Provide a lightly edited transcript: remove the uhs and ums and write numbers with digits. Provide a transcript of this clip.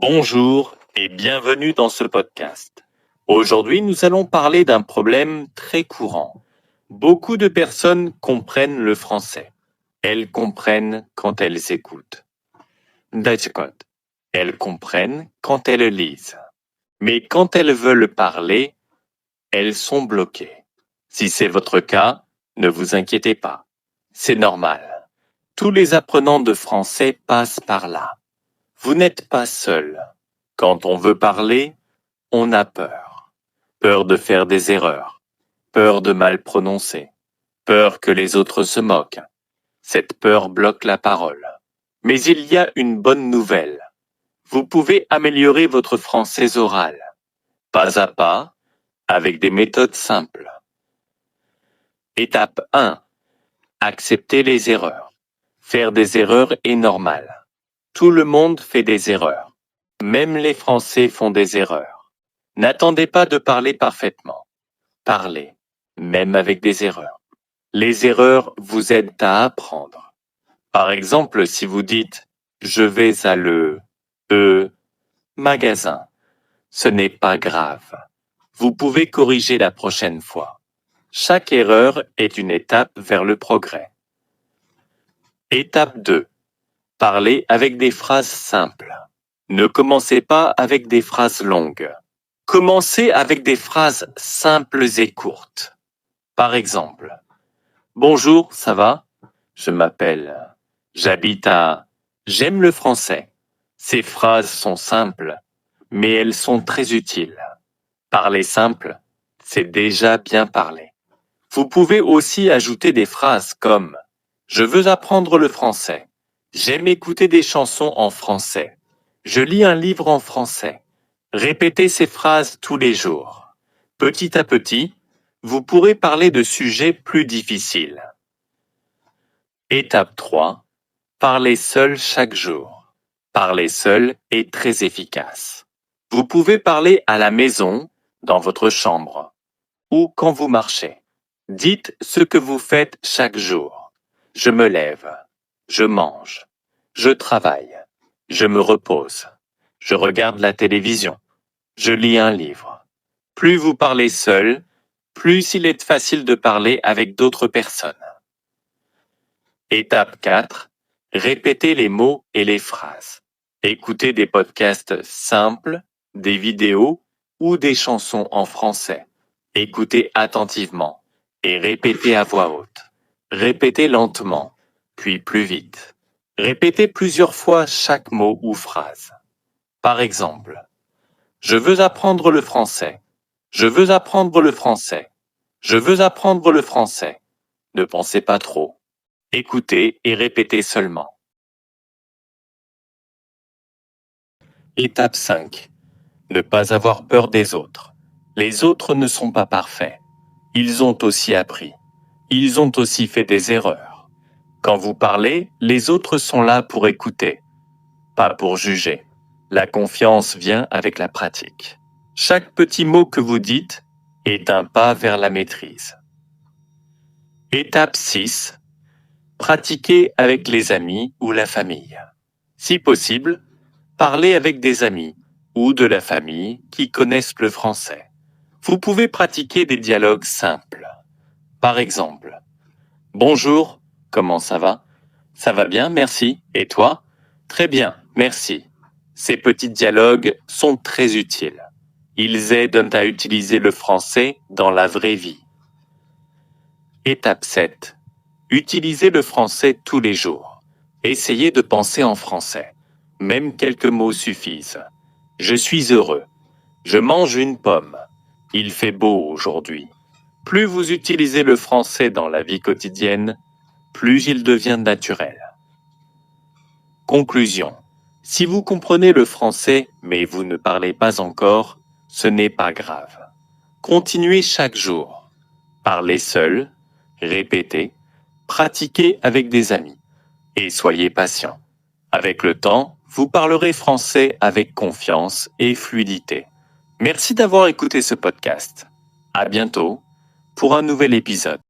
Bonjour et bienvenue dans ce podcast. Aujourd'hui, nous allons parler d'un problème très courant. Beaucoup de personnes comprennent le français. Elles comprennent quand elles écoutent. D'accord. Elles comprennent quand elles lisent. Mais quand elles veulent parler, elles sont bloquées. Si c'est votre cas, ne vous inquiétez pas. C'est normal. Tous les apprenants de français passent par là. Vous n'êtes pas seul. Quand on veut parler, on a peur. Peur de faire des erreurs. Peur de mal prononcer. Peur que les autres se moquent. Cette peur bloque la parole. Mais il y a une bonne nouvelle. Vous pouvez améliorer votre français oral. Pas à pas, avec des méthodes simples. Étape 1. Accepter les erreurs. Faire des erreurs est normal. Tout le monde fait des erreurs. Même les Français font des erreurs. N'attendez pas de parler parfaitement. Parlez, même avec des erreurs. Les erreurs vous aident à apprendre. Par exemple, si vous dites « je vais à le magasin », ce n'est pas grave. Vous pouvez corriger la prochaine fois. Chaque erreur est une étape vers le progrès. Étape 2. Parlez avec des phrases simples. Ne commencez pas avec des phrases longues. Commencez avec des phrases simples et courtes. Par exemple, « Bonjour, ça va? Je m'appelle. J'habite à. J'aime le français. » Ces phrases sont simples, mais elles sont très utiles. Parler simple, c'est déjà bien parler. Vous pouvez aussi ajouter des phrases comme « Je veux apprendre le français. J'aime écouter des chansons en français. Je lis un livre en français. » Répétez ces phrases tous les jours. Petit à petit, vous pourrez parler de sujets plus difficiles. Étape 3. Parlez seul chaque jour. Parler seul est très efficace. Vous pouvez parler à la maison, dans votre chambre, ou quand vous marchez. Dites ce que vous faites chaque jour. Je me lève. Je mange. Je travaille. Je me repose. Je regarde la télévision. Je lis un livre. Plus vous parlez seul, plus il est facile de parler avec d'autres personnes. Étape 4. Répétez les mots et les phrases. Écoutez des podcasts simples, des vidéos ou des chansons en français. Écoutez attentivement et répétez à voix haute. Répétez lentement, puis plus vite. Répétez plusieurs fois chaque mot ou phrase. Par exemple, je veux apprendre le français. Je veux apprendre le français. Je veux apprendre le français. Ne pensez pas trop. Écoutez et répétez seulement. Étape 5. Ne pas avoir peur des autres. Les autres ne sont pas parfaits. Ils ont aussi appris. Ils ont aussi fait des erreurs. Quand vous parlez, les autres sont là pour écouter, pas pour juger. La confiance vient avec la pratique. Chaque petit mot que vous dites est un pas vers la maîtrise. Étape 6. Pratiquez avec les amis ou la famille. Si possible, parlez avec des amis ou de la famille qui connaissent le français. Vous pouvez pratiquer des dialogues simples. Par exemple, « Bonjour, comment ça va? Ça va bien, merci. Et toi? Très bien, merci. » Ces petits dialogues sont très utiles. Ils aident à utiliser le français dans la vraie vie. Étape 7. Utilisez le français tous les jours. Essayez de penser en français. Même quelques mots suffisent. Je suis heureux. Je mange une pomme. Il fait beau aujourd'hui. Plus vous utilisez le français dans la vie quotidienne, plus il devient naturel. Conclusion. Si vous comprenez le français, mais vous ne parlez pas encore, ce n'est pas grave. Continuez chaque jour. Parlez seul, répétez, pratiquez avec des amis et soyez patient. Avec le temps, vous parlerez français avec confiance et fluidité. Merci d'avoir écouté ce podcast. À bientôt pour un nouvel épisode.